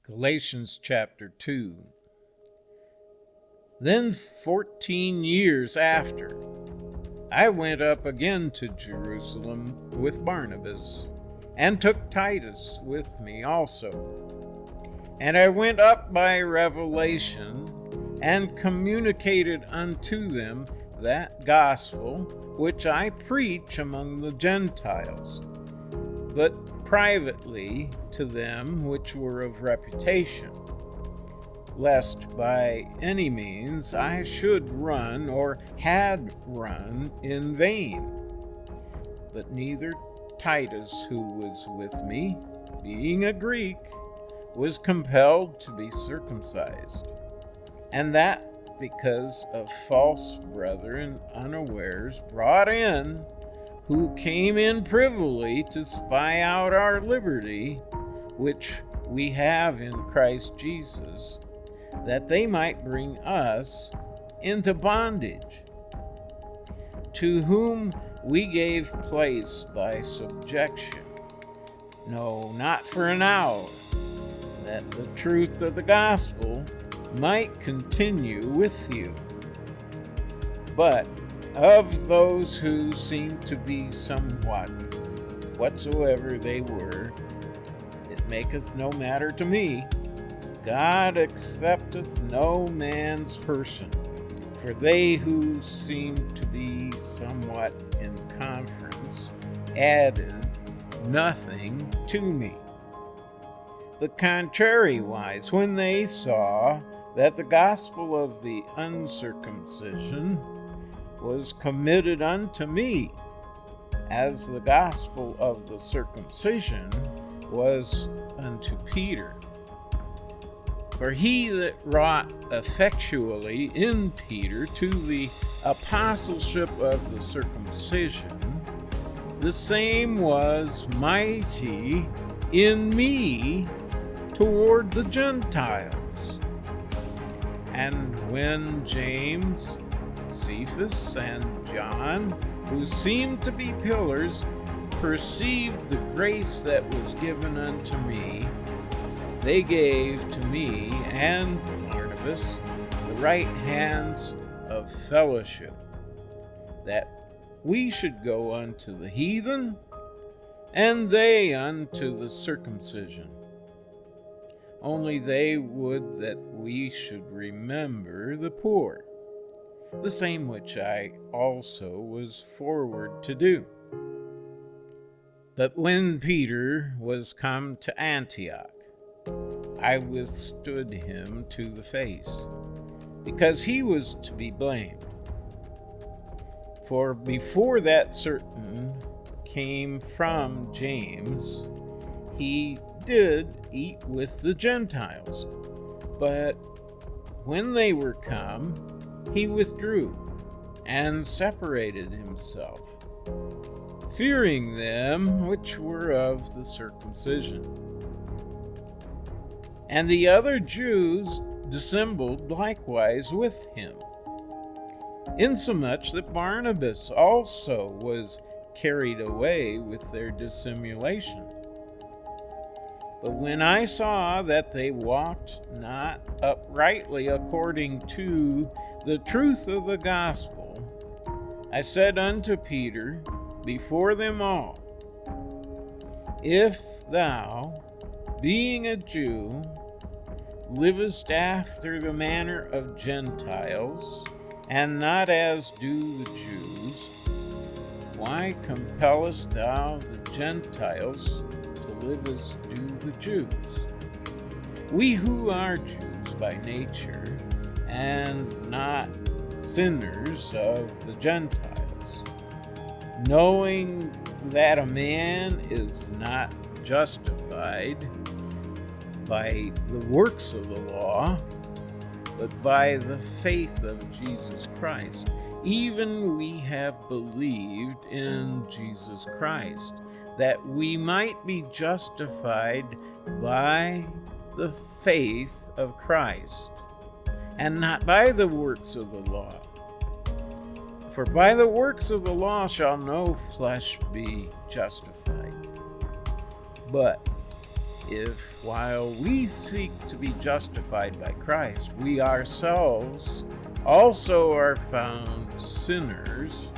Galatians chapter 2. Then 14 years after, I went up again to Jerusalem with Barnabas, and took Titus with me also. And I went up by revelation, and communicated unto them that gospel which I preach among the Gentiles, but privately to them which were of reputation, lest by any means I should run or had run in vain. But neither Titus, who was with me, being a Greek, was compelled to be circumcised, and that because of false brethren unawares brought in, who came in privily to spy out our liberty, which we have in Christ Jesus, that they might bring us into bondage, to whom we gave place by subjection, no, not for an hour, that the truth of the gospel might continue with you. But of those who seem to be somewhat, whatsoever they were, it maketh no matter to me. God accepteth no man's person, for they who seem to be somewhat in conference added nothing to me. But contrariwise, when they saw that the gospel of the uncircumcision was committed unto me, as the gospel of the circumcision was unto Peter. For he that wrought effectually in Peter to the apostleship of the circumcision, the same was mighty in me toward the Gentiles. And when James, Cephas, and John, who seemed to be pillars, perceived the grace that was given unto me, they gave to me and Barnabas the right hands of fellowship, that we should go unto the heathen, and they unto the circumcision. Only they would that we should remember the poor, the same which I also was forward to do. But when Peter was come to Antioch, I withstood him to the face, because he was to be blamed. For before that certain came from James, he did eat with the Gentiles. But when they were come, he withdrew and separated himself, fearing them which were of the circumcision. And the other Jews dissembled likewise with him, insomuch that Barnabas also was carried away with their dissimulation. But when I saw that they walked not uprightly according to the truth of the gospel, I said unto Peter before them all, If thou, being a Jew, livest after the manner of Gentiles, and not as do the Jews, why compellest thou the Gentiles to live as do the Jews? We who are Jews by nature, and not sinners of the Gentiles, knowing that a man is not justified by the works of the law, but by the faith of Jesus Christ. Even we have believed in Jesus Christ, that we might be justified by the faith of Christ, and not by the works of the law. For by the works of the law shall no flesh be justified. But If, while we seek to be justified by Christ, we ourselves also are found sinners,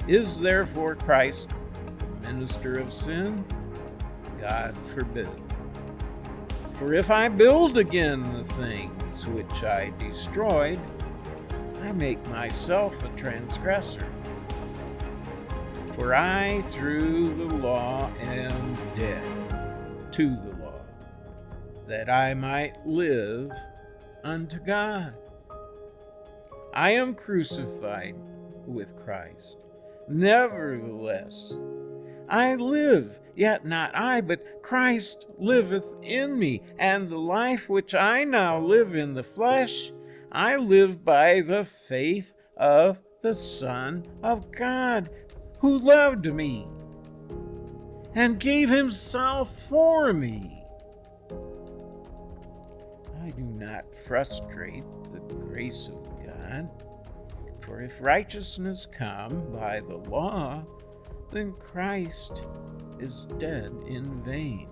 is therefore Christ the minister of sin? God forbid. For if I build again the things which I destroyed, I make myself a transgressor. For I through the law am dead to the law, that I might live unto God. I am crucified with Christ. Nevertheless, I live, yet not I, but Christ liveth in me. And the life which I now live in the flesh, I live by the faith of the Son of God, who loved me and gave himself for me. I do not frustrate the grace of God, for if righteousness come by the law, then Christ is dead in vain.